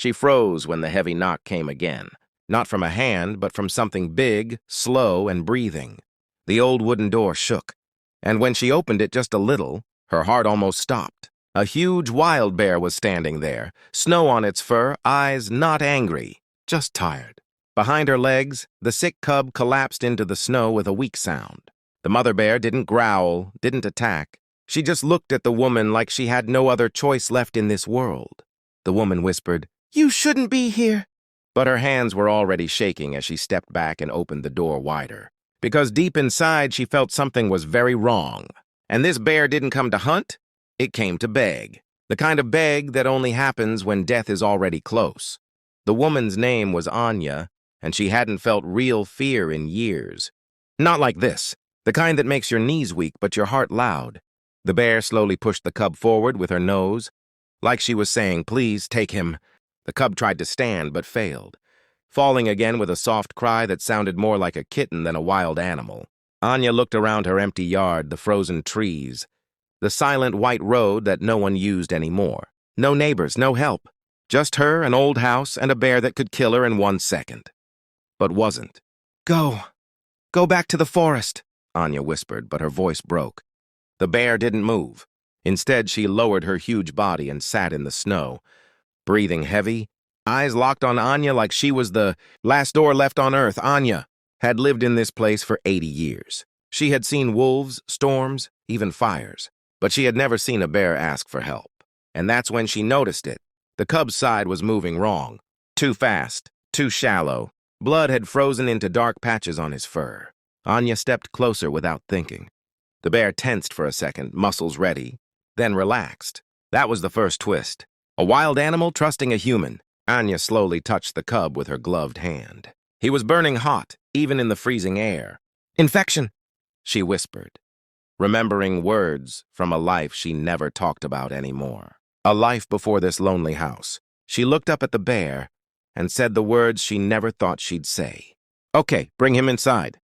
She froze when the heavy knock came again, not from a hand, but from something big, slow, and breathing. The old wooden door shook, and when she opened it just a little, her heart almost stopped. A huge wild bear was standing there, snow on its fur, eyes not angry, just tired. Behind her legs, the sick cub collapsed into the snow with a weak sound. The mother bear didn't growl, didn't attack. She just looked at the woman like she had no other choice left in this world. The woman whispered, "You shouldn't be here." But her hands were already shaking as she stepped back and opened the door wider. Because deep inside she felt something was very wrong. And this bear didn't come to hunt, it came to beg. The kind of beg that only happens when death is already close. The woman's name was Anya, and she hadn't felt real fear in years. Not like this, the kind that makes your knees weak but your heart loud. The bear slowly pushed the cub forward with her nose, like she was saying, "Please, take him." The cub tried to stand but failed, falling again with a soft cry that sounded more like a kitten than a wild animal. Anya looked around her empty yard, the frozen trees, the silent white road that no one used anymore. No neighbors, no help. Just her, an old house, and a bear that could kill her in 1 second. But wasn't. Go back to the forest," Anya whispered, but her voice broke. The bear didn't move. Instead, she lowered her huge body and sat in the snow, breathing heavy, eyes locked on Anya like she was the last door left on Earth. Anya had lived in this place for 80 years. She had seen wolves, storms, even fires, but she had never seen a bear ask for help. And that's when she noticed it. The cub's side was moving wrong. Too fast, too shallow. Blood had frozen into dark patches on his fur. Anya stepped closer without thinking. The bear tensed for a second, muscles ready, then relaxed. That was the first twist. A wild animal trusting a human. Anya slowly touched the cub with her gloved hand. He was burning hot, even in the freezing air. "Infection," she whispered, remembering words from a life she never talked about anymore. A life before this lonely house. She looked up at the bear and said the words she never thought she'd say. "Okay, bring him inside."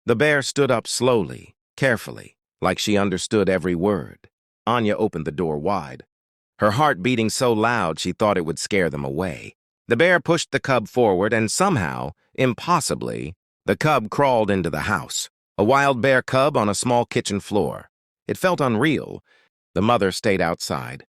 The bear stood up slowly, carefully, like she understood every word. Anya opened the door wide, her heart beating so loud she thought it would scare them away. The bear pushed the cub forward, and somehow, impossibly, the cub crawled into the house. A wild bear cub on a small kitchen floor. It felt unreal. The mother stayed outside,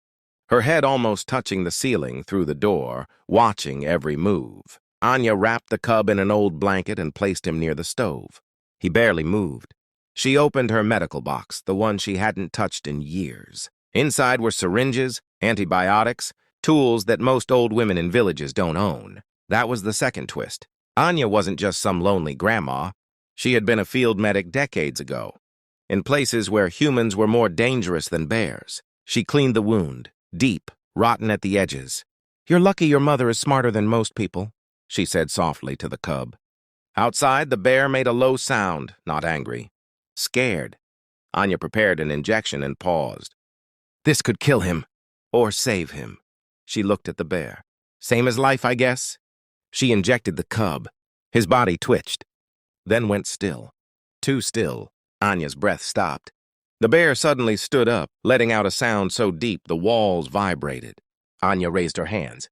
her head almost touching the ceiling through the door, watching every move. Anya wrapped the cub in an old blanket and placed him near the stove. He barely moved. She opened her medical box, the one she hadn't touched in years. Inside were syringes, antibiotics, tools that most old women in villages don't own. That was the second twist. Anya wasn't just some lonely grandma. She had been a field medic decades ago, in places where humans were more dangerous than bears. She cleaned the wound, deep, rotten at the edges. "You're lucky your mother is smarter than most people," she said softly to the cub. Outside, the bear made a low sound, not angry. Scared. Anya prepared an injection and paused. This could kill him, or save him. She looked at the bear. "Same as life, I guess." She injected the cub. His body twitched, then went still. Too still, Anya's breath stopped. The bear suddenly stood up, letting out a sound so deep the walls vibrated. Anya raised her hands.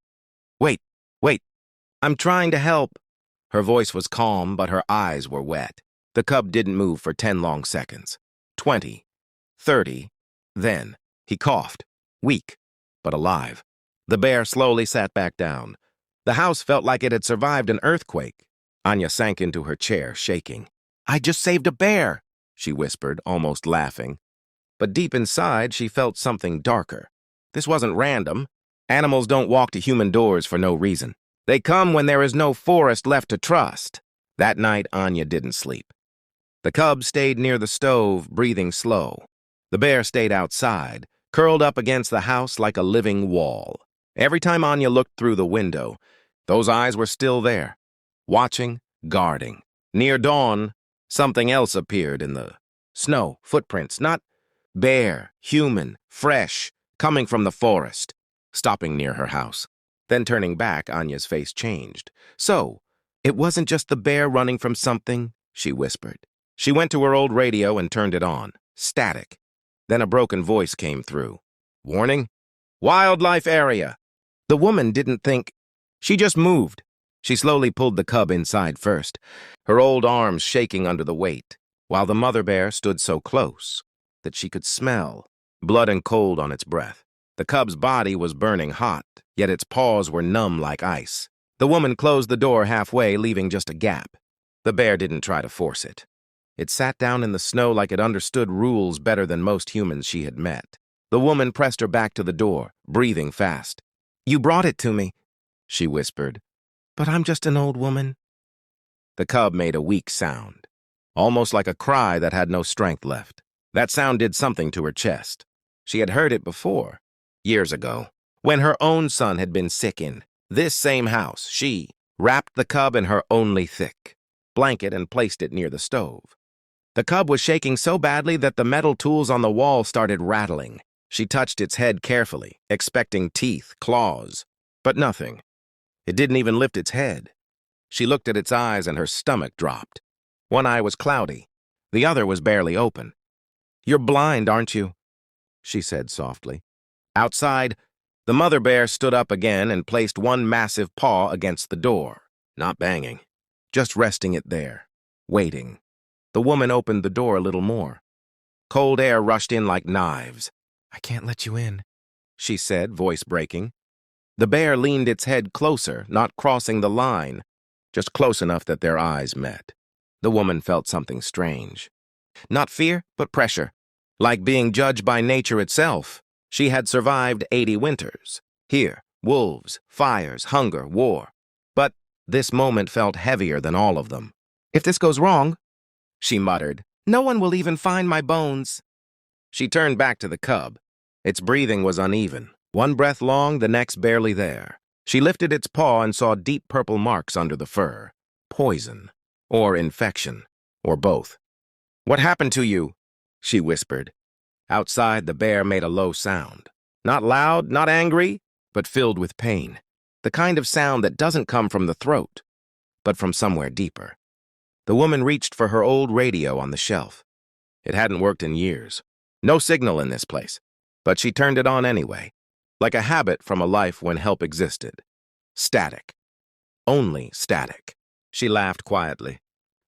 Wait, I'm trying to help." Her voice was calm, but her eyes were wet. The cub didn't move for 10 long seconds. 20, 30, then he coughed, weak, but alive. The bear slowly sat back down. The house felt like it had survived an earthquake. Anya sank into her chair, shaking. "I just saved a bear," she whispered, almost laughing. But deep inside, she felt something darker. This wasn't random. Animals don't walk to human doors for no reason. They come when there is no forest left to trust. That night, Anya didn't sleep. The cub stayed near the stove, breathing slow. The bear stayed outside, curled up against the house like a living wall. Every time Anya looked through the window, those eyes were still there, watching, guarding. Near dawn, something else appeared in the snow, footprints, not bear, human, fresh, coming from the forest, stopping near her house. Then turning back, Anya's face changed. "So, it wasn't just the bear running from something," she whispered. She went to her old radio and turned it on. Static. Then a broken voice came through. "Warning? Wildlife area." The woman didn't think. She just moved. She slowly pulled the cub inside first, her old arms shaking under the weight, while the mother bear stood so close that she could smell blood and cold on its breath. The cub's body was burning hot, yet its paws were numb like ice. The woman closed the door halfway, leaving just a gap. The bear didn't try to force it. It sat down in the snow like it understood rules better than most humans she had met. The woman pressed her back to the door, breathing fast. "You brought it to me," she whispered. "But I'm just an old woman." The cub made a weak sound, almost like a cry that had no strength left. That sound did something to her chest. She had heard it before, years ago, when her own son had been sick in this same house. She wrapped the cub in her only thick blanket and placed it near the stove. The cub was shaking so badly that the metal tools on the wall started rattling. She touched its head carefully, expecting teeth, claws, but nothing. It didn't even lift its head. She looked at its eyes and her stomach dropped. One eye was cloudy. The other was barely open. "You're blind, aren't you?" she said softly. Outside, the mother bear stood up again and placed one massive paw against the door, not banging, just resting it there, waiting. The woman opened the door a little more. Cold air rushed in like knives. "I can't let you in," she said, voice breaking. The bear leaned its head closer, not crossing the line, just close enough that their eyes met. The woman felt something strange. Not fear, but pressure. Like being judged by nature itself. She had survived 80 winters. Here, wolves, fires, hunger, war. But this moment felt heavier than all of them. "If this goes wrong," she muttered, "no one will even find my bones." She turned back to the cub. Its breathing was uneven. One breath long, the next barely there. She lifted its paw and saw deep purple marks under the fur. Poison. Or infection. Or both. "What happened to you?" she whispered. Outside, the bear made a low sound. Not loud, not angry, but filled with pain. The kind of sound that doesn't come from the throat, but from somewhere deeper. The woman reached for her old radio on the shelf. It hadn't worked in years. No signal in this place. But she turned it on anyway, like a habit from a life when help existed. Static. Only static. She laughed quietly.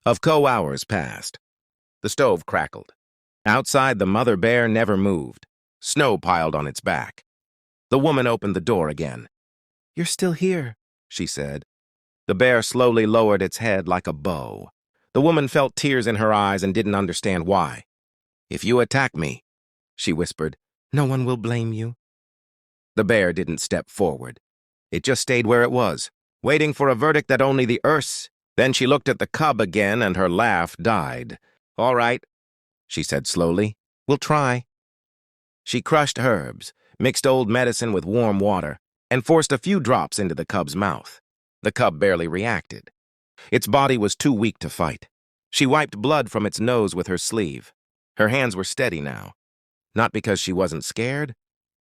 Hours passed. The stove crackled. Outside, the mother bear never moved. Snow piled on its back. The woman opened the door again. "You're still here," she said. The bear slowly lowered its head like a bow. The woman felt tears in her eyes and didn't understand why. "If you attack me," she whispered, "no one will blame you." The bear didn't step forward. It just stayed where it was, waiting for a verdict that only the earth's. Then she looked at the cub again and her laugh died. "All right," she said slowly. "We'll try." She crushed herbs, mixed old medicine with warm water, and forced a few drops into the cub's mouth. The cub barely reacted. Its body was too weak to fight. She wiped blood from its nose with her sleeve. Her hands were steady now. Not because she wasn't scared,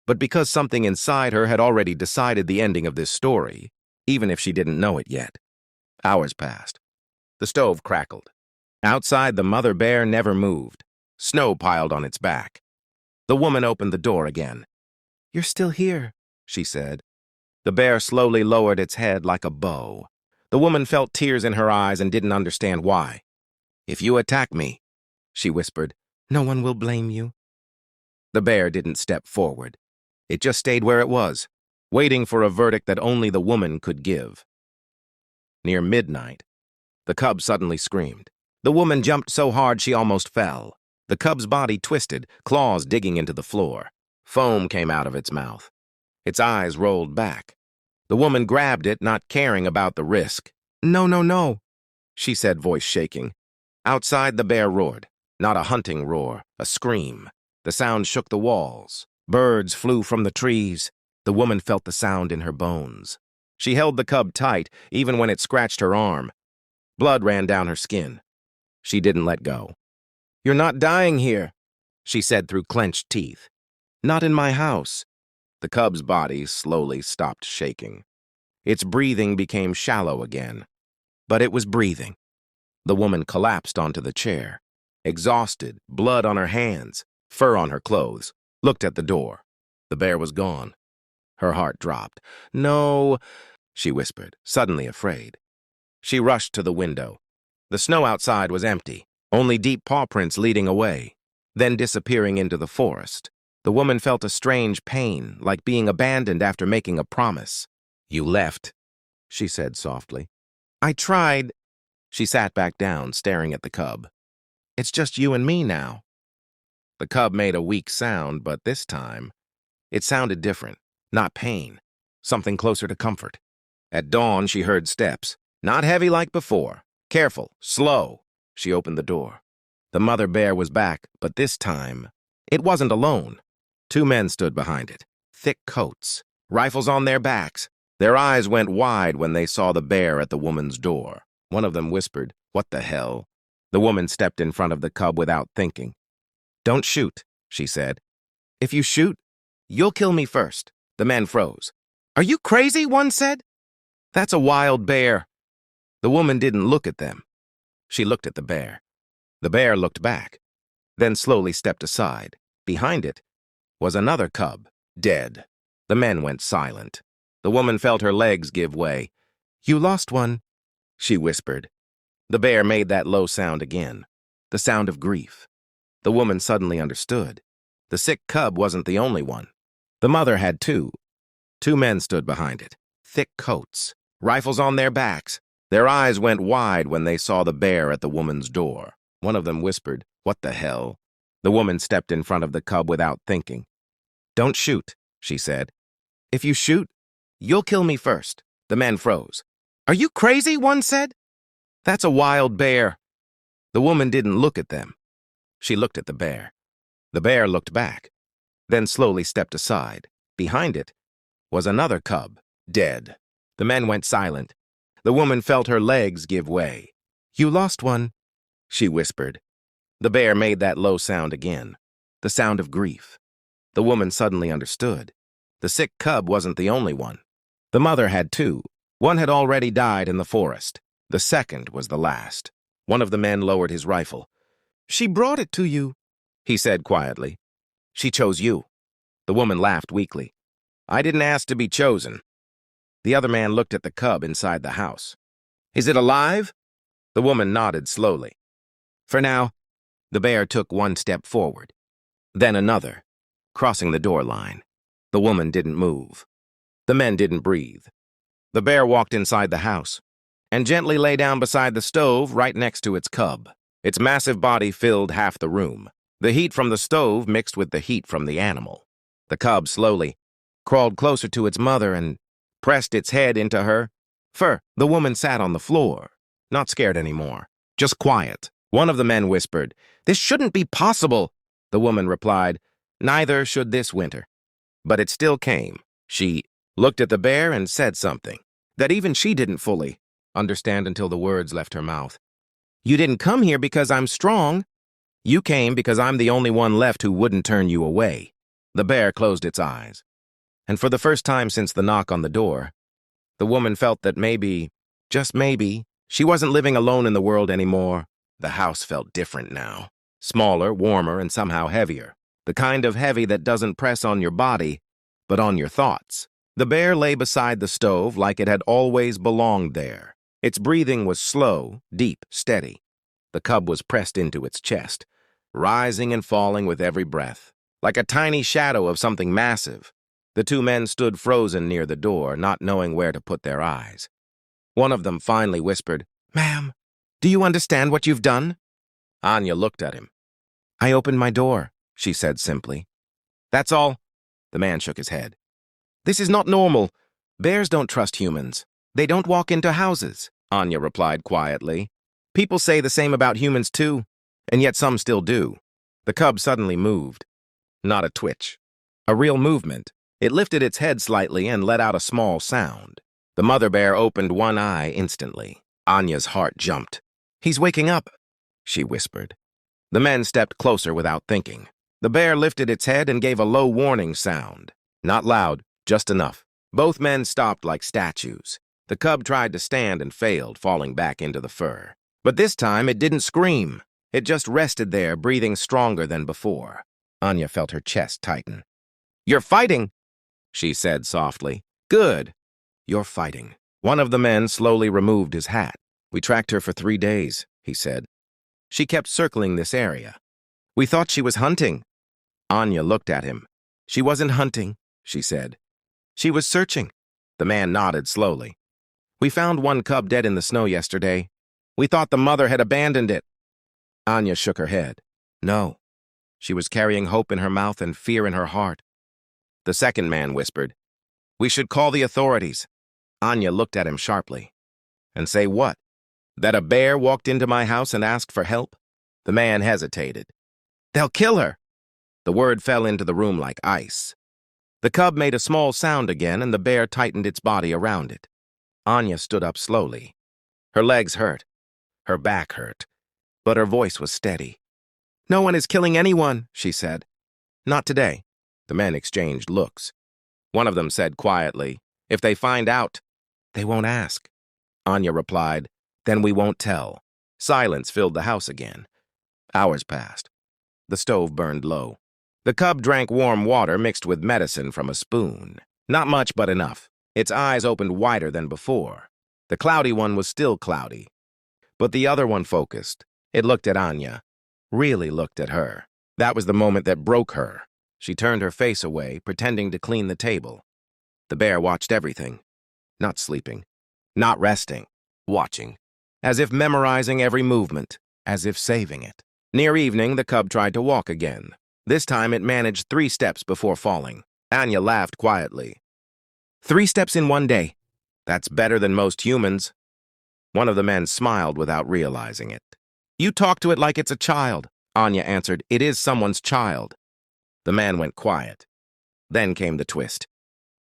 but because something inside her had already decided the ending of this story, even if she didn't know it yet. Hours passed. The stove crackled. Outside, the mother bear never moved. Snow piled on its back. The woman opened the door again. "You're still here," she said. The bear slowly lowered its head like a bow. The woman felt tears in her eyes and didn't understand why. "If you attack me," she whispered, "no one will blame you." The bear didn't step forward. It just stayed where it was, waiting for a verdict that only the woman could give. Near midnight, the cub suddenly screamed. The woman jumped so hard she almost fell. The cub's body twisted, claws digging into the floor. Foam came out of its mouth. Its eyes rolled back. The woman grabbed it, not caring about the risk. "No, no, no," she said, voice shaking. Outside, the bear roared. Not a hunting roar, a scream. The sound shook the walls. Birds flew from the trees. The woman felt the sound in her bones. She held the cub tight, even when it scratched her arm. Blood ran down her skin. She didn't let go. "You're not dying here," she said through clenched teeth. "Not in my house." The cub's body slowly stopped shaking. Its breathing became shallow again. But it was breathing. The woman collapsed onto the chair. Exhausted, blood on her hands, fur on her clothes, looked at the door. The bear was gone. Her heart dropped. "No," she whispered, suddenly afraid. She rushed to the window. The snow outside was empty, only deep paw prints leading away, then disappearing into the forest. The woman felt a strange pain, like being abandoned after making a promise. "You left," she said softly. "I tried." She sat back down, staring at the cub. "It's just you and me now." The cub made a weak sound, but this time, it sounded different. Not pain, something closer to comfort. At dawn, she heard steps. Not heavy like before. Careful, slow. She opened the door. The mother bear was back, but this time, it wasn't alone. 2 men stood behind it. Thick coats, rifles on their backs. Their eyes went wide when they saw the bear at the woman's door. One of them whispered, "What the hell?" The woman stepped in front of the cub without thinking. "Don't shoot," she said. "If you shoot, you'll kill me first." The men froze. "Are you crazy?" one said. "That's a wild bear." The woman didn't look at them. She looked at the bear. The bear looked back, then slowly stepped aside. Behind it was another cub, dead. The men went silent. The woman felt her legs give way. "You lost one," she whispered. The bear made that low sound again, the sound of grief. The woman suddenly understood. The sick cub wasn't the only one. The mother had 2. 2 men stood behind it. Thick coats, rifles on their backs. Their eyes went wide when they saw the bear at the woman's door. One of them whispered, "What the hell?" The woman stepped in front of the cub without thinking. "Don't shoot," she said. "If you shoot, you'll kill me first." The men froze. "Are you crazy?" one said. "That's a wild bear." The woman didn't look at them. She looked at the bear. The bear looked back, then slowly stepped aside. Behind it was another cub, dead. The men went silent. The woman felt her legs give way. "You lost one," she whispered. The bear made that low sound again, the sound of grief. The woman suddenly understood. The sick cub wasn't the only one. The mother had 2. One had already died in the forest. The second was the last. One of the men lowered his rifle. "She brought it to you," he said quietly. "She chose you." The woman laughed weakly. "I didn't ask to be chosen." The other man looked at the cub inside the house. "Is it alive?" The woman nodded slowly. "For now." The bear took 1 step forward, then another, crossing the door line. The woman didn't move. The men didn't breathe. The bear walked inside the house and gently lay down beside the stove right next to its cub. Its massive body filled half the room. The heat from the stove mixed with the heat from the animal. The cub slowly crawled closer to its mother and pressed its head into her fur. The woman sat on the floor, not scared anymore, just quiet. One of the men whispered, "This shouldn't be possible." The woman replied, "Neither should this winter." But it still came. She looked at the bear and said something that even she didn't fully understand until the words left her mouth. "You didn't come here because I'm strong. You came because I'm the only one left who wouldn't turn you away." The bear closed its eyes. And for the first time since the knock on the door, the woman felt that maybe, just maybe, she wasn't living alone in the world anymore. The house felt different now. Smaller, warmer, and somehow heavier. The kind of heavy that doesn't press on your body, but on your thoughts. The bear lay beside the stove like it had always belonged there. Its breathing was slow, deep, steady. The cub was pressed into its chest, rising and falling with every breath, like a tiny shadow of something massive. The 2 men stood frozen near the door, not knowing where to put their eyes. One of them finally whispered, "Ma'am, do you understand what you've done?" Anya looked at him. "I opened my door," she said simply. "That's all?" The man shook his head. "This is not normal. Bears don't trust humans. They don't walk into houses," Anya replied quietly. "People say the same about humans too, and yet some still do." The cub suddenly moved. Not a twitch. A real movement. It lifted its head slightly and let out a small sound. The mother bear opened one eye instantly. Anya's heart jumped. "He's waking up," she whispered. The men stepped closer without thinking. The bear lifted its head and gave a low warning sound. Not loud, just enough. Both men stopped like statues. The cub tried to stand and failed, falling back into the fur. But this time it didn't scream. It just rested there, breathing stronger than before. Anya felt her chest tighten. "You're fighting," she said softly. "Good. You're fighting." One of the men slowly removed his hat. "We tracked her for 3 days," he said. "She kept circling this area. We thought she was hunting." Anya looked at him. "She wasn't hunting," she said. "She was searching." The man nodded slowly. "We found one cub dead in the snow yesterday. We thought the mother had abandoned it." Anya shook her head. "No. She was carrying hope in her mouth and fear in her heart." The second man whispered, "We should call the authorities." Anya looked at him sharply. "And say what? That a bear walked into my house and asked for help?" The man hesitated. "They'll kill her." The word fell into the room like ice. The cub made a small sound again, and the bear tightened its body around it. Anya stood up slowly. Her legs hurt. Her back hurt. But her voice was steady. "No one is killing anyone," she said. "Not today." The men exchanged looks. One of them said quietly, "If they find out, they won't ask." Anya replied, "Then we won't tell." Silence filled the house again. Hours passed. The stove burned low. The cub drank warm water mixed with medicine from a spoon. Not much, but enough. Its eyes opened wider than before. The cloudy one was still cloudy. But the other one focused. It looked at Anya. Really looked at her. That was the moment that broke her. She turned her face away, pretending to clean the table. The bear watched everything. Not sleeping. Not resting. Watching. As if memorizing every movement. As if saving it. Near evening, the cub tried to walk again. This time it managed 3 steps before falling. Anya laughed quietly. 3 steps in 1 day. That's better than most humans." One of the men smiled without realizing it. "You talk to it like it's a child." Anya answered, "It is someone's child." The man went quiet. Then came the twist.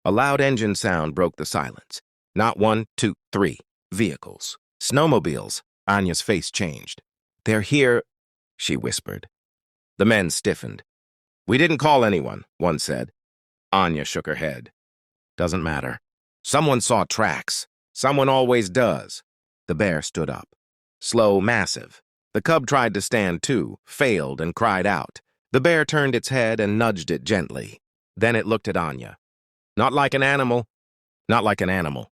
A loud engine sound broke the silence. Not 1, 2, 3. Vehicles. Snowmobiles. Anya's face changed. "They're here," she whispered. The men stiffened. "We didn't call anyone," one said. Anya shook her head. "Doesn't matter. Someone saw tracks. Someone always does." The bear stood up. Slow, massive. The cub tried to stand too, failed, and cried out. The bear turned its head and nudged it gently. Then it looked at Anya. Not like an animal. Not like an animal.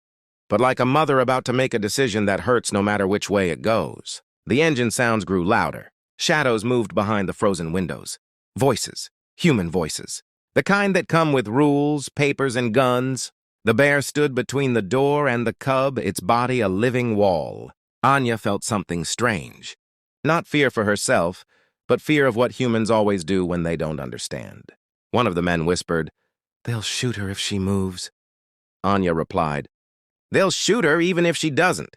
But like a mother about to make a decision that hurts no matter which way it goes. The engine sounds grew louder. Shadows moved behind the frozen windows. Voices. Human voices. The kind that come with rules, papers, and guns. The bear stood between the door and the cub, its body a living wall. Anya felt something strange. Not fear for herself, but fear of what humans always do when they don't understand. One of the men whispered, "They'll shoot her if she moves." Anya replied, "They'll shoot her even if she doesn't."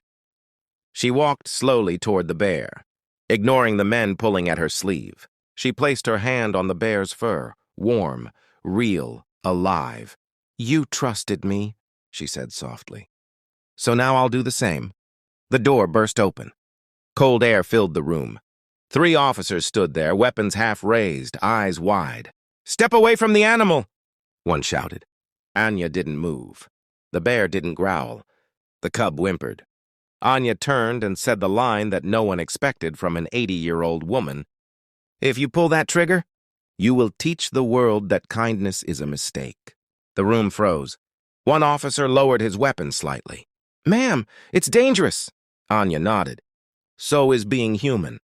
She walked slowly toward the bear, ignoring the men pulling at her sleeve. She placed her hand on the bear's fur, warm, real, alive. "You trusted me," she said softly. "So now I'll do the same." The door burst open. Cold air filled the room. 3 officers stood there, weapons half raised, eyes wide. "Step away from the animal," one shouted. Anya didn't move. The bear didn't growl. The cub whimpered. Anya turned and said the line that no one expected from an 80-year-old woman. "If you pull that trigger, you will teach the world that kindness is a mistake." The room froze. One officer lowered his weapon slightly. "Ma'am, it's dangerous." Anya nodded. "So is being human."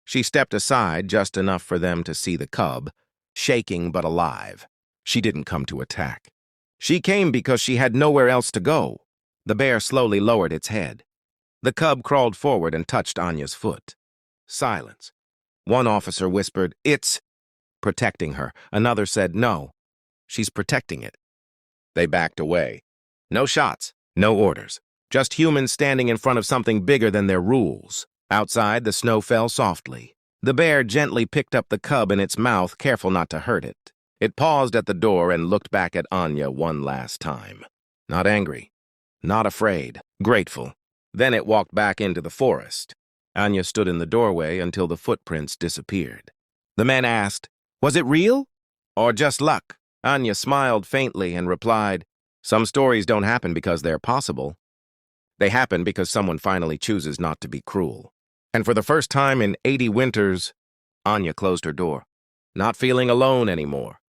She stepped aside just enough for them to see the cub, shaking but alive. She didn't come to attack. She came because she had nowhere else to go. The bear slowly lowered its head. The cub crawled forward and touched Anya's foot. Silence. One officer whispered, "It's protecting her." Another said, "No, she's protecting it." They backed away. No shots, no orders. Just humans standing in front of something bigger than their rules. Outside, the snow fell softly. The bear gently picked up the cub in its mouth, careful not to hurt it. It paused at the door and looked back at Anya one last time. Not angry, not afraid, grateful. Then it walked back into the forest. Anya stood in the doorway until the footprints disappeared. The men asked, "Was it real? Or just luck?" Anya smiled faintly and replied, "Some stories don't happen because they're possible. They happen because someone finally chooses not to be cruel." And for the first time in 80 winters, Anya closed her door, not feeling alone anymore.